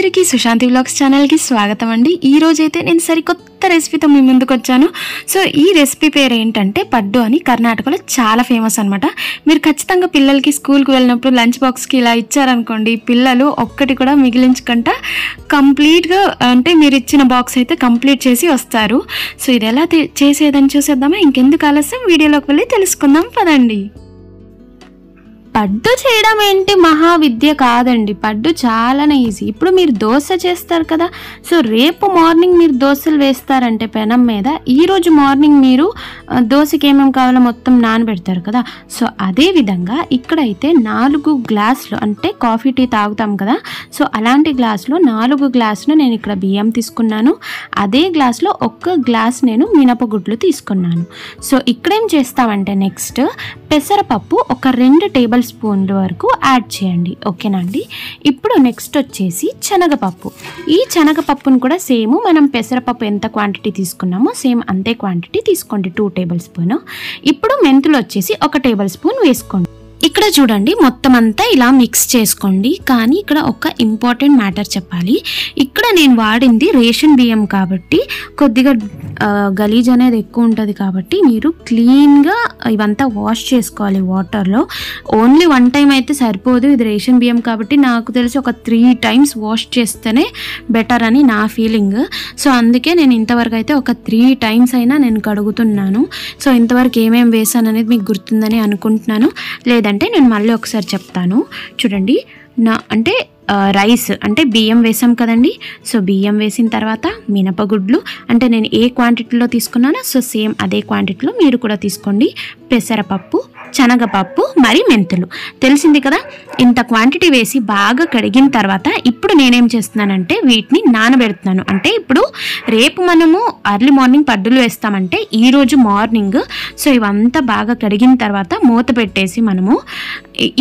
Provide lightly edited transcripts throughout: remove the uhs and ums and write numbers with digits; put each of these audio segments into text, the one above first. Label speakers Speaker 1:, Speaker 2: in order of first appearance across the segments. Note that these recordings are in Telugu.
Speaker 1: అందరికీ సుశాంతి వ్లాగ్స్ ఛానల్కి స్వాగతం అండి. ఈ రోజైతే నేను సరికొత్త రెసిపీతో మీ ముందుకు వచ్చాను. సో ఈ రెసిపీ పేరు ఏంటంటే పడ్డు అని, కర్ణాటకలో చాలా ఫేమస్ అనమాట. మీరు ఖచ్చితంగా పిల్లలకి స్కూల్కి వెళ్ళినప్పుడు లంచ్ బాక్స్కి ఇలా ఇచ్చారనుకోండి, పిల్లలు ఒక్కటి కూడా మిగిలించకుండా కంప్లీట్గా అంటే మీరు ఇచ్చిన బాక్స్ అయితే కంప్లీట్ చేసి వస్తారు. సో ఇది ఎలా చేసేదని చూసేద్దామా? ఇంకెందుకు ఆలస్యం, వీడియోలోకి వెళ్ళి తెలుసుకుందాం పదండి. పడ్డు చేయడం ఏంటి మహావిద్య కాదండి. పడ్డు చాలానే ఈజీ. ఇప్పుడు మీరు దోశ చేస్తారు కదా, సో రేపు మార్నింగ్ మీరు దోశలు వేస్తారంటే పెనం మీద, ఈరోజు మార్నింగ్ మీరు దోశకి ఏమేమి కావాలో మొత్తం నానబెడతారు కదా, సో అదే విధంగా ఇక్కడైతే 4 గ్లాసులు అంటే కాఫీ టీ తాగుతాం కదా, సో అలాంటి గ్లాసులో 4 గ్లాసులు నేను ఇక్కడ బియ్యం తీసుకున్నాను. అదే గ్లాసులో 1 గ్లాస్ నేను మినపగుడ్లు తీసుకున్నాను. సో ఇక్కడేం చేస్తామంటే నెక్స్ట్ పెసరపప్పు ఒక 2 టేబుల్ స్పూన్ల వరకు యాడ్ చేయండి. ఓకేనా అండి. ఇప్పుడు నెక్స్ట్ వచ్చేసి శనగపప్పు. ఈ శనగపప్పును కూడా సేమ్ మనం పెసరపప్పు ఎంత క్వాంటిటీ తీసుకున్నామో సేమ్ అంతే క్వాంటిటీ తీసుకోండి, 2 టేబుల్ స్పూన్. ఇప్పుడు మెంతులు వచ్చేసి 1 టేబుల్ స్పూన్ వేసుకోండి. ఇక్కడ చూడండి మొత్తం అంతా ఇలా మిక్స్ చేసుకోండి. కానీ ఇక్కడ ఒక ఇంపార్టెంట్ మ్యాటర్ చెప్పాలి. ఇక్కడ నేను వాడింది రేషన్ బియ్యం కాబట్టి కొద్దిగా గలీజ్ అనేది ఎక్కువ ఉంటుంది, కాబట్టి మీరు క్లీన్గా ఇవంతా వాష్ చేసుకోవాలి వాటర్లో. ఓన్లీ 1 టైం అయితే సరిపోదు, ఇది రేషన్ బియ్యం కాబట్టి నాకు తెలిసి ఒక 3 టైమ్స్ వాష్ చేస్తేనే బెటర్ అని నా ఫీలింగ్. సో అందుకే నేను ఇంతవరకు అయితే ఒక 3 టైమ్స్ అయినా నేను కడుగుతున్నాను. సో ఇంతవరకు ఏమేమి వేసాను అనేది మీకు గుర్తుందని అనుకుంటున్నాను. లేదంటే నేను మళ్ళీ ఒకసారి చెప్తాను చూడండి. అంటే రైస్ అంటే బియ్యం వేసాం కదండి, సో బియ్యం వేసిన తర్వాత మినపగుడ్లు అంటే నేను ఏ క్వాంటిటీలో తీసుకున్నానో సో సేమ్ అదే క్వాంటిటీలో మీరు కూడా తీసుకోండి. పెసరపప్పు, శనగపప్పు, మరి మెంతులు తెలిసింది కదా. ఇంత క్వాంటిటీ వేసి బాగా కడిగిన తర్వాత ఇప్పుడు నేనేం చేస్తున్నానంటే వీటిని నానబెడుతున్నాను. అంటే ఇప్పుడు రేపు మనము ఎర్లీ మార్నింగ్ పడ్డులు వేస్తామంటే ఈరోజు మార్నింగ్ సో ఇవంతా బాగా కడిగిన తర్వాత మూత పెట్టేసి మనము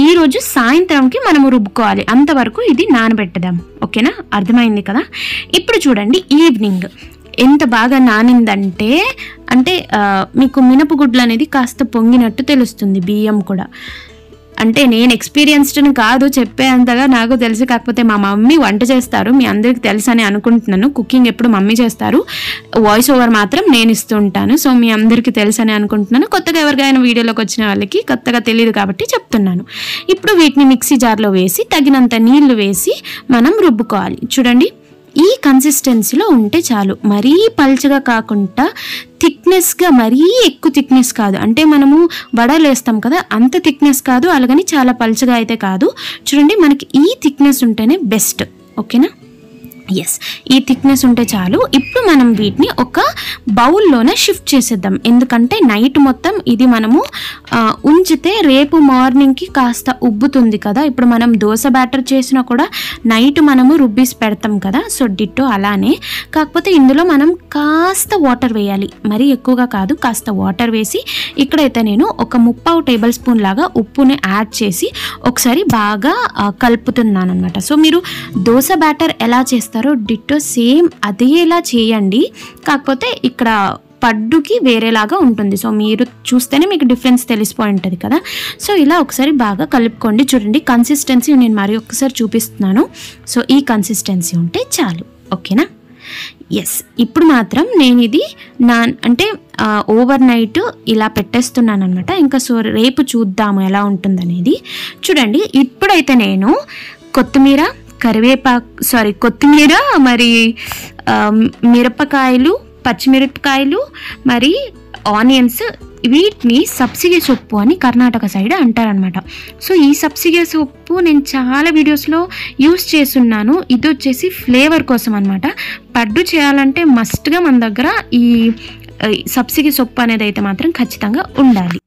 Speaker 1: ఈరోజు సాయంత్రంకి మనము రుబ్బుకోవాలి. అంతవరకు ఇది నానబెట్టదాం. ఓకేనా, అర్థమైంది కదా. ఇప్పుడు చూడండి ఈవినింగ్ ఎంత బాగా నానిందంటే అంటే మీకు మినపగుడ్లు అనేది కాస్త పొంగినట్టు తెలుస్తుంది, బియ్యం కూడా. అంటే నేను ఎక్స్పీరియన్స్డ్ని కాదు, చెప్పేంతగా నాకు తెలుసు. కాకపోతే మా మమ్మీ వంట చేస్తారు, మీ అందరికి తెలుసు అని అనుకుంటున్నాను. కుకింగ్ ఎప్పుడు మమ్మీ చేస్తారు, వాయిస్ ఓవర్ మాత్రం నేను ఇస్తూ ఉంటాను. సో మీ అందరికీ తెలుసు అని అనుకుంటున్నాను. కొత్తగా ఎవరికైనా వీడియోలోకి వచ్చిన వాళ్ళకి కొత్తగా తెలియదు కాబట్టి చెప్తున్నాను. ఇప్పుడు వీటిని మిక్సీ జార్లో వేసి తగినంత నీళ్లు వేసి మనం రుబ్బుకోవాలి. చూడండి ఈ కన్సిస్టెన్సీలో ఉంటే చాలు, మరీ పల్చగా కాకుండా థిక్నెస్గా, మరీ ఎక్కువ థిక్నెస్ కాదు. అంటే మనము వడలు వేస్తాం కదా అంత థిక్నెస్ కాదు, అలాగని చాలా పల్చగా అయితే కాదు. చూడండి మనకి ఈ థిక్నెస్ ఉంటేనే బెస్ట్. ఓకేనా, ఎస్ ఈ థిక్నెస్ ఉంటే చాలు. ఇప్పుడు మనం వీటిని ఒక బౌల్లోనే షిఫ్ట్ చేసేద్దాం. ఎందుకంటే నైట్ మొత్తం ఇది మనము ఉంచితే రేపు మార్నింగ్కి కాస్త ఉబ్బుతుంది కదా. ఇప్పుడు మనం దోశ బ్యాటర్ చేసినా కూడా నైట్ మనము రుబ్బీసి పెడతాం కదా, సో డిట్టో అలానే. కాకపోతే ఇందులో మనం కాస్త వాటర్ వేయాలి, మరీ ఎక్కువగా కాదు, కాస్త వాటర్ వేసి ఇక్కడైతే నేను ఒక 3/4 టేబుల్ స్పూన్ లాగా ఉప్పుని యాడ్ చేసి ఒకసారి బాగా కలుపుతున్నాను అనమాట. సో మీరు దోశ బ్యాటర్ ఎలా చేస్తారో డిట్టో సేమ్ అదేలా చేయండి. కాకపోతే ఇక్కడ పడ్డుకి వేరేలాగా ఉంటుంది. సో మీరు చూస్తేనే మీకు డిఫరెన్స్ తెలిసిపోయి ఉంటుంది కదా. సో ఇలా ఒకసారి బాగా కలుపుకోండి. చూడండి కన్సిస్టెన్సీ నేను మరి ఒక్కసారి చూపిస్తున్నాను. సో ఈ కన్సిస్టెన్సీ ఉంటే చాలు. ఓకేనా, ఎస్. ఇప్పుడు మాత్రం నేను ఇది అంటే ఓవర్ నైట్ ఇలా పెట్టేస్తున్నాను అనమాట. ఇంకా సో రేపు చూద్దాము ఎలా ఉంటుందనేది. చూడండి ఇప్పుడైతే నేను కొత్తిమీర మరి మిరపకాయలు, పచ్చిమిరపకాయలు, మరి ఆనియన్స్, వీటిని సబ్సిగే సొప్పు అని కర్ణాటక సైడ్ అంటారనమాట. సో ఈ సబ్సిగే సొప్పు నేను చాలా వీడియోస్లో యూస్ చేస్తున్నాను. ఇది వచ్చేసి ఫ్లేవర్ కోసం అనమాట. పడ్డు చేయాలంటే మస్ట్గా మన దగ్గర ఈ సబ్సిగే సొప్పు అనేది అయితే మాత్రం ఖచ్చితంగా ఉండాలి.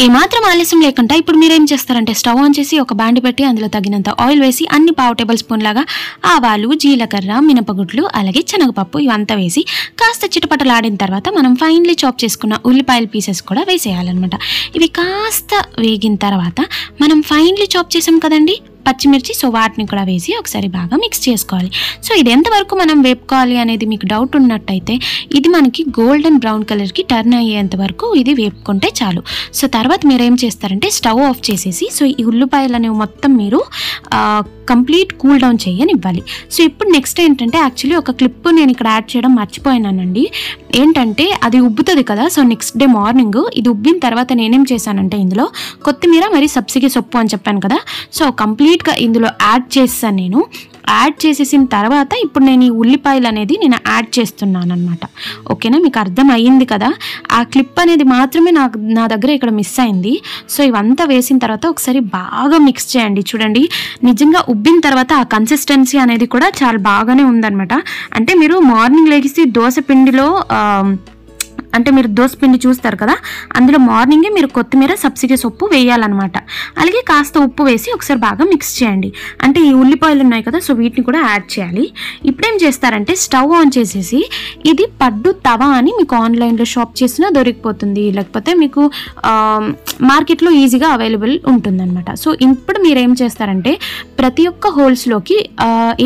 Speaker 1: ఏమాత్రం ఆలస్యం లేకుండా ఇప్పుడు మీరేం చేస్తారంటే స్టవ్ ఆన్ చేసి ఒక బాండి పెట్టి అందులో తగినంత ఆయిల్ వేసి అన్ని పావు టేబుల్ స్పూన్ లాగా ఆవాలు, జీలకర్ర, మినపగుడ్లు అలాగే శనగపప్పు ఇవంతా వేసి కాస్త చిటపటలాడిన తర్వాత మనం ఫైన్లీ చాప్ చేసుకున్న ఉల్లిపాయల పీసెస్ కూడా వేసేయాలన్నమాట. ఇవి కాస్త వేగిన తర్వాత మనం ఫైన్లీ చాప్ చేసాం కదండి పచ్చిమిర్చి, సో వాటిని కూడా వేసి ఒకసారి బాగా మిక్స్ చేసుకోవాలి. సో ఇది ఎంతవరకు మనం వేపుకోవాలి అనేది మీకు డౌట్ ఉన్నట్టయితే ఇది మనకి గోల్డెన్ బ్రౌన్ కలర్కి టర్న్ అయ్యేంత వరకు ఇది వేపుకుంటే చాలు. సో తర్వాత మీరు ఏం చేస్తారంటే స్టవ్ ఆఫ్ చేసేసి సో ఈ ఉల్లిపాయలు అనేవి మొత్తం మీరు కంప్లీట్ కూల్ డౌన్ చేయనివ్వాలి. సో ఇప్పుడు నెక్స్ట్ ఏంటంటే యాక్చువల్లీ ఒక క్లిప్ నేను ఇక్కడ యాడ్ చేయడం మర్చిపోయినానండి. ఏంటంటే అది ఉబ్బుతుంది కదా, సో నెక్స్ట్ డే మార్నింగ్ ఇది ఉబ్బిన తర్వాత నేనేం చేశానంటే ఇందులో కొత్తిమీర మరి సబ్సిడీ సొప్పు అని చెప్పాను కదా, సో కంప్లీట్గా ఇందులో యాడ్ చేస్తాను. నేను యాడ్ చేసేసిన తర్వాత ఇప్పుడు నేను ఈ ఉల్లిపాయలు అనేది నేను యాడ్ చేస్తున్నాను అనమాట. ఓకేనా, మీకు అర్థం అయ్యింది కదా. ఆ క్లిప్ అనేది మాత్రమే నా దగ్గర ఇక్కడ మిస్ అయింది. సో ఇవంతా వేసిన తర్వాత ఒకసారి బాగా మిక్స్ చేయండి. చూడండి నిజంగా ఉబ్బిన తర్వాత ఆ కన్సిస్టెన్సీ అనేది కూడా చాలా బాగానే ఉందన్నమాట. అంటే మీరు మార్నింగ్ లేచి దోశ పిండిలో అంటే మీరు దోసపిండి చూస్తారు కదా, అందులో మార్నింగే మీరు కొత్తిమీర సబ్సిడీ సొప్పు వేయాలన్నమాట. అలాగే కాస్త ఉప్పు వేసి ఒకసారి బాగా మిక్స్ చేయండి. అంటే ఈ ఉల్లిపాయలు ఉన్నాయి కదా, సో వీటిని కూడా యాడ్ చేయాలి. ఇప్పుడేం చేస్తారంటే స్టవ్ ఆన్ చేసేసి ఇది పడ్డు తవా అని మీకు ఆన్లైన్లో షాప్ చేసినా దొరికిపోతుంది, లేకపోతే మీకు మార్కెట్లో ఈజీగా అవైలబుల్ ఉంటుందన్నమాట. సో ఇప్పుడు మీరు ఏం చేస్తారంటే ప్రతి ఒక్క హోల్స్లోకి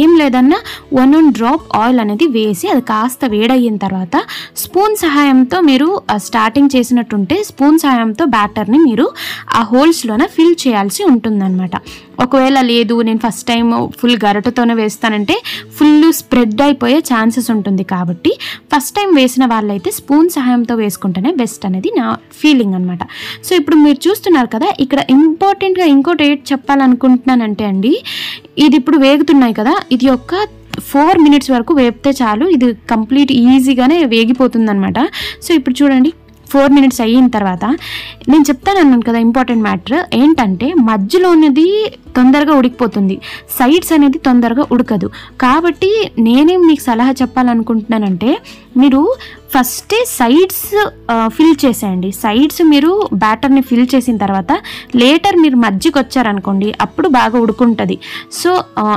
Speaker 1: ఏం లేదన్నా 1 డ్రాప్ ఆయిల్ అనేది వేసి అది కాస్త వేడయిన తర్వాత స్పూన్ సహాయంతో మీరు స్టార్టింగ్ చేసినట్టుంటే స్పూన్ సహాయంతో బ్యాటర్ని మీరు ఆ హోల్స్లోనే ఫిల్ చేయాల్సి ఉంటుందన్నమాట. ఒకవేళ లేదు నేను ఫస్ట్ టైం ఫుల్ గరిటెతోనే వేస్తానంటే ఫుల్ స్ప్రెడ్ అయిపోయే ఛాన్సెస్ ఉంటుంది. కాబట్టి ఫస్ట్ టైం వేసిన వాళ్ళైతే స్పూన్ సహాయంతో వేసుకుంటేనే బెస్ట్ అనేది నా ఫీలింగ్ అనమాట. సో ఇప్పుడు మీరు చూస్తున్నారు కదా, ఇక్కడ ఇంపార్టెంట్గా ఇంకోటి ఏంటి చెప్పాలనుకుంటున్నానంటే అండి, ఇది ఇప్పుడు వేగుతున్నాయి కదా, ఇది ఒక 4 minutes వరకు వేపితే చాలు, ఇది కంప్లీట్ ఈజీగానే వేగిపోతుంది అనమాట. సో ఇప్పుడు చూడండి 4 minutes అయిన తర్వాత నేను చెప్తాను అన్నాను కదా ఇంపార్టెంట్ మ్యాటర్ ఏంటంటే మధ్యలో ఉన్నది తొందరగా ఉడికిపోతుంది, సైడ్స్ అనేది తొందరగా ఉడకదు. కాబట్టి నేనేం మీకు సలహా చెప్పాలనుకుంటున్నానంటే మీరు ఫస్టే సైడ్స్ ఫిల్ చేసేయండి. సైడ్స్ మీరు బ్యాటర్ని ఫిల్ చేసిన తర్వాత లేటర్ మీరు మధ్యకి వచ్చారనుకోండి అప్పుడు బాగా ఉడుకుంటుంది. సో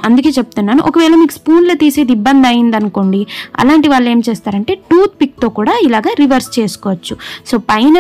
Speaker 1: అందుకే చెప్తున్నాను. ఒకవేళ మీకు స్పూన్లో తీసేది ఇబ్బంది అయింది అనుకోండి, అలాంటి వాళ్ళు ఏం చేస్తారంటే టూత్ పిక్తో కూడా ఇలాగ రివర్స్ చేసుకోవచ్చు. సో పైన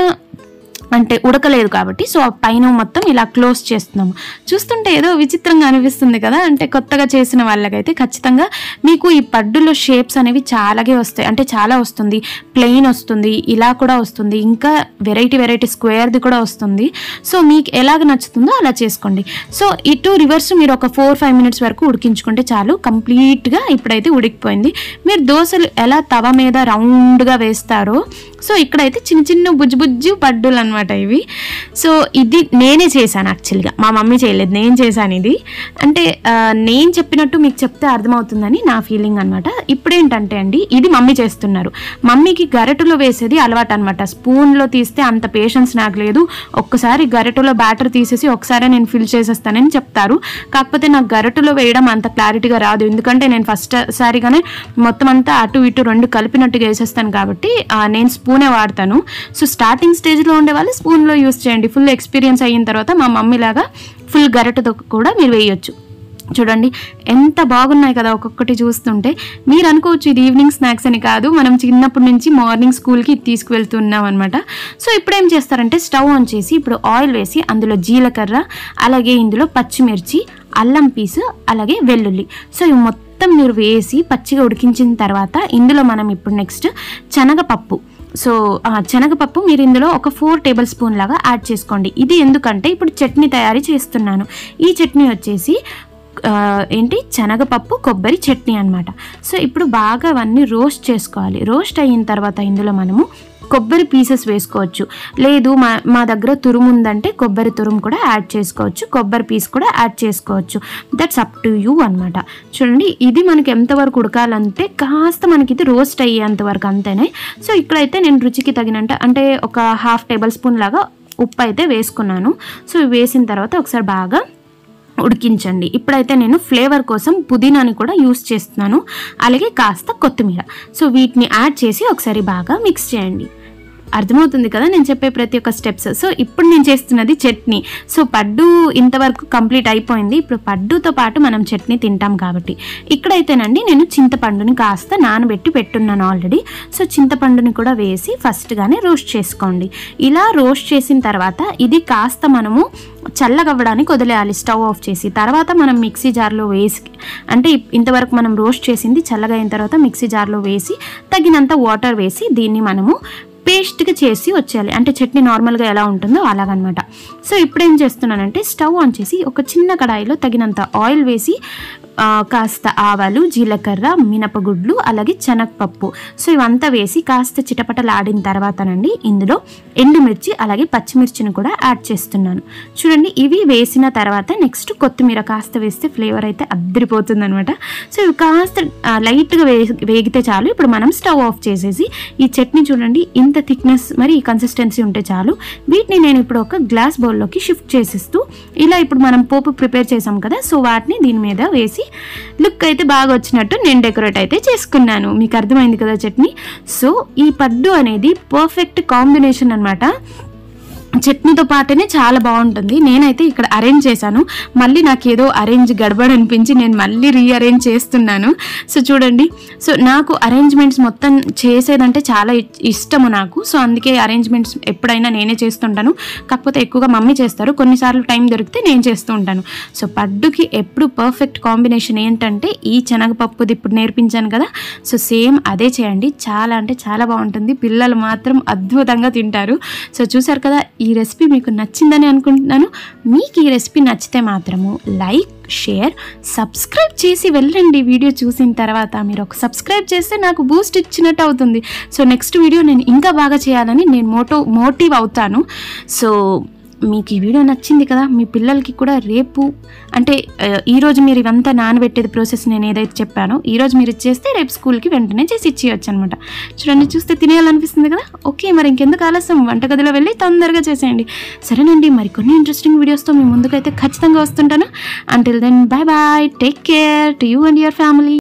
Speaker 1: అంటే ఉడకలేదు కాబట్టి సో పైన మొత్తం ఇలా క్లోజ్ చేస్తున్నాము. చూస్తుంటే ఏదో విచిత్రంగా అనిపిస్తుంది కదా, అంటే కొత్తగా చేసిన వాళ్ళకైతే ఖచ్చితంగా మీకు ఈ పడ్డులో షేప్స్ అనేవి చాలాగే వస్తాయి. అంటే చాలా వస్తుంది, ప్లెయిన్ వస్తుంది, ఇలా కూడా వస్తుంది, ఇంకా వెరైటీ స్క్వేర్ది కూడా వస్తుంది. సో మీకు ఎలాగ నచ్చుతుందో అలా చేసుకోండి. సో ఇటు రివర్స్ మీరు ఒక 4-5 minutes వరకు ఉడికించుకుంటే చాలు, కంప్లీట్గా ఇప్పుడైతే ఉడికిపోయింది. మీరు దోశలు ఎలా తవ మీద రౌండ్గా వేస్తారో సో ఇక్కడైతే చిన్న బుజ్జు పడ్డులు అనమాట ఇవి. సో ఇది నేనే చేశాను యాక్చువల్గా, మా మమ్మీ చేయలేదు, నేను చేశాను ఇది. అంటే నేను చెప్పినట్టు మీకు చెప్తే అర్థమవుతుందని నా ఫీలింగ్ అనమాట. ఇప్పుడేంటంటే అండి ఇది మమ్మీ చేస్తున్నారు. మమ్మీకి గరిటెలో వేసేది అలవాటు అనమాట, స్పూన్లో తీస్తే అంత పేషెన్స్ నాకు లేదు. ఒక్కసారి గరిటెలో బ్యాటర్ తీసేసి ఒకసారి నేను ఫిల్ చేసేస్తానని చెప్తారు. కాకపోతే నాకు గరిటెలో వేయడం అంత క్లారిటీగా రాదు, ఎందుకంటే నేను ఫస్ట్ సారిగానే మొత్తం అంతా అటు ఇటు 2 కలిపినట్టుగా వేసేస్తాను కాబట్టి నేను స్పూనే వాడతాను. సో స్టార్టింగ్ స్టేజ్లో ఉండే వాళ్ళు స్పూన్లో యూస్ చేయండి. ఫుల్ ఎక్స్పీరియన్స్ అయిన తర్వాత మా మమ్మీ లాగా ఫుల్ గరిటెతో కూడా మీరు వేయొచ్చు. చూడండి ఎంత బాగున్నాయి కదా ఒక్కొక్కటి చూస్తుంటే. మీరు అనుకోవచ్చు ఇది ఈవినింగ్ స్నాక్స్ అని, కాదు, మనం చిన్నప్పటి నుంచి మార్నింగ్ స్కూల్కి తీసుకువెళ్తున్నాం అనమాట. సో ఇప్పుడు ఏం చేస్తారంటే స్టవ్ ఆన్ చేసి ఇప్పుడు ఆయిల్ వేసి అందులో జీలకర్ర, అలాగే ఇందులో పచ్చిమిర్చి, అల్లం పీసు, అలాగే వెల్లుల్లి, సో ఇవి మొత్తం మీరు వేసి పచ్చిగా ఉడికించిన తర్వాత ఇందులో మనం ఇప్పుడు నెక్స్ట్ శనగపప్పు, సో శనగపప్పు మీరు ఇందులో ఒక 4 tablespoon లాగా యాడ్ చేసుకోండి. ఇది ఎందుకంటే ఇప్పుడు చట్నీ తయారీ చేస్తున్నాను. ఈ చట్నీ వచ్చేసి శనగపప్పు కొబ్బరి చట్నీ అనమాట. సో ఇప్పుడు బాగా అవన్నీ రోస్ట్ చేసుకోవాలి. రోస్ట్ అయిన తర్వాత ఇందులో మనము కొబ్బరి పీసెస్ వేసుకోవచ్చు, లేదు మా దగ్గర తురుము ఉందంటే కొబ్బరి తురుము కూడా యాడ్ చేసుకోవచ్చు, కొబ్బరి పీస్ కూడా యాడ్ చేసుకోవచ్చు. దట్స్ అప్ టు యూ అనమాట. చూడండి ఇది మనకి ఎంతవరకు ఉడకాలంటే కాస్త మనకి ఇది రోస్ట్ అయ్యేంత వరకు అంతేనే. సో ఇక్కడైతే నేను రుచికి తగినంత అంటే ఒక 1/2 tablespoon లాగా ఉప్పు అయితే వేసుకున్నాను. సో వేసిన తర్వాత ఒకసారి బాగా ఉడికించండి. ఇప్పుడైతే నేను ఫ్లేవర్ కోసం పుదీనాని కూడా యూస్ చేస్తున్నాను, అలాగే కాస్త కొత్తిమీర. సో వీటిని యాడ్ చేసి ఒకసారి బాగా మిక్స్ చేయండి. అర్థమవుతుంది కదా నేను చెప్పే ప్రతి ఒక్క స్టెప్స్. సో ఇప్పుడు నేను చేస్తున్నది చట్నీ. సో పడ్డు ఇంతవరకు కంప్లీట్ అయిపోయింది. ఇప్పుడు పడ్డుతో పాటు మనం చట్నీ తింటాం కాబట్టి ఇక్కడైతేనండి నేను చింతపండుని కాస్త నానబెట్టి పెట్టున్నాను ఆల్రెడీ. సో చింతపండుని కూడా వేసి ఫస్ట్గానే రోస్ట్ చేసుకోండి. ఇలా రోస్ట్ చేసిన తర్వాత ఇది కాస్త మనము చల్లగవ్వడానికి వదిలేయాలి స్టవ్ ఆఫ్ చేసి. తర్వాత మనం మిక్సీ జార్లో వేసి, అంటే ఇంతవరకు మనం రోస్ట్ చేసింది చల్లగా అయిన తర్వాత మిక్సీ జార్లో వేసి తగినంత వాటర్ వేసి దీన్ని మనము పేస్ట్గా చేసి వచ్చేయాలి. అంటే చట్నీ నార్మల్గా ఎలా ఉంటుందో అలాగనమాట. సో ఇప్పుడు ఏం చేస్తున్నానంటే స్టవ్ ఆన్ చేసి ఒక చిన్న కడాయిలో తగినంత ఆయిల్ వేసి కాస్త ఆవాలు, జీలకర్ర, మినపగుడ్లు, అలాగే శనగపప్పు, సో ఇవంతా వేసి కాస్త చిటపటలాడిన తర్వాతనండి ఇందులో ఎండుమిర్చి అలాగే పచ్చిమిర్చిని కూడా యాడ్ చేస్తున్నాను. చూడండి ఇవి వేసిన తర్వాత నెక్స్ట్ కొత్తిమీర కాస్త వేస్తే ఫ్లేవర్ అయితే అద్దరిపోతుంది అనమాట. సో ఇవి కాస్త లైట్గా వేగితే చాలు. ఇప్పుడు మనం స్టవ్ ఆఫ్ చేసేసి ఈ చట్నీ చూడండి ఇంత థిక్నెస్ మరి ఈ కన్సిస్టెన్సీ ఉంటే చాలు. వీటిని నేను ఇప్పుడు ఒక గ్లాస్ బౌల్లోకి షిఫ్ట్ చేసేస్తూ ఇలా ఇప్పుడు మనం పోపు ప్రిపేర్ చేసాం కదా, సో వాటిని దీని మీద వేసి లుక్ అయితే బాగా వచ్చినట్టు నేను డెకరేట్ అయితే చేసుకున్నాను. మీకు అర్థమైంది కదా చట్నీ. సో ఈ పడ్డు అనేది పర్ఫెక్ట్ కాంబినేషన్ అనమాట. చట్నీతో పాటనే చాలా బాగుంటుంది. నేనైతే ఇక్కడ అరేంజ్ చేశాను, మళ్ళీ నాకు ఏదో అరేంజ్ గడబడి అనిపించి నేను మళ్ళీ రీఅరేంజ్ చేస్తున్నాను. సో చూడండి, సో నాకు అరేంజ్మెంట్స్ మొత్తం చేసేదంటే చాలా ఇష్టము నాకు. సో అందుకే అరేంజ్మెంట్స్ ఎప్పుడైనా నేనే చేస్తుంటాను. కాకపోతే ఎక్కువగా మమ్మీ చేస్తారు, కొన్నిసార్లు టైం దొరికితే నేను చేస్తూ ఉంటాను. సో పడ్డుకి ఎప్పుడు పర్ఫెక్ట్ కాంబినేషన్ ఏంటంటే ఈ శనగపప్పుది ఇప్పుడు నేర్పించాను కదా, సో సేమ్ అదే చేయండి. చాలా అంటే చాలా బాగుంటుంది. పిల్లలు మాత్రం అద్భుతంగా తింటారు. సో చూసారు కదా, ఈ రెసిపీ మీకు నచ్చిందని అనుకుంటున్నాను. మీకు ఈ రెసిపీ నచ్చితే మాత్రము లైక్, షేర్, సబ్స్క్రైబ్ చేసి వెళ్ళండి. వీడియో చూసిన తర్వాత మీరు ఒక సబ్స్క్రైబ్ చేస్తే నాకు బూస్ట్ ఇచ్చినట్టు అవుతుంది. సో నెక్స్ట్ వీడియో నేను ఇంకా బాగా చేయాలని నేను మోటివ్ అవుతాను. సో మీకు ఈ వీడియో నచ్చింది కదా, మీ పిల్లలకి కూడా రేపు అంటే ఈరోజు మీరు ఇవంతా నానబెట్టేది ప్రాసెస్ నేను ఏదైతే చెప్పానో ఈరోజు మీరు ఇచ్చేస్తే రేపు స్కూల్కి వెంటనే చేసి ఇచ్చేయచ్చు అనమాట. చూడండి చూస్తే తినేయాలనిపిస్తుంది కదా. ఓకే, మరి ఇంకెందుకు ఆలస్యం, వంటగదిలో వెళ్ళి తొందరగా చేసేయండి. సరేనండి, మరికొన్ని ఇంట్రెస్టింగ్ వీడియోస్తో మీ ముందుకైతే ఖచ్చితంగా వస్తుంటాను. Until then bye bye, take care to you and your family.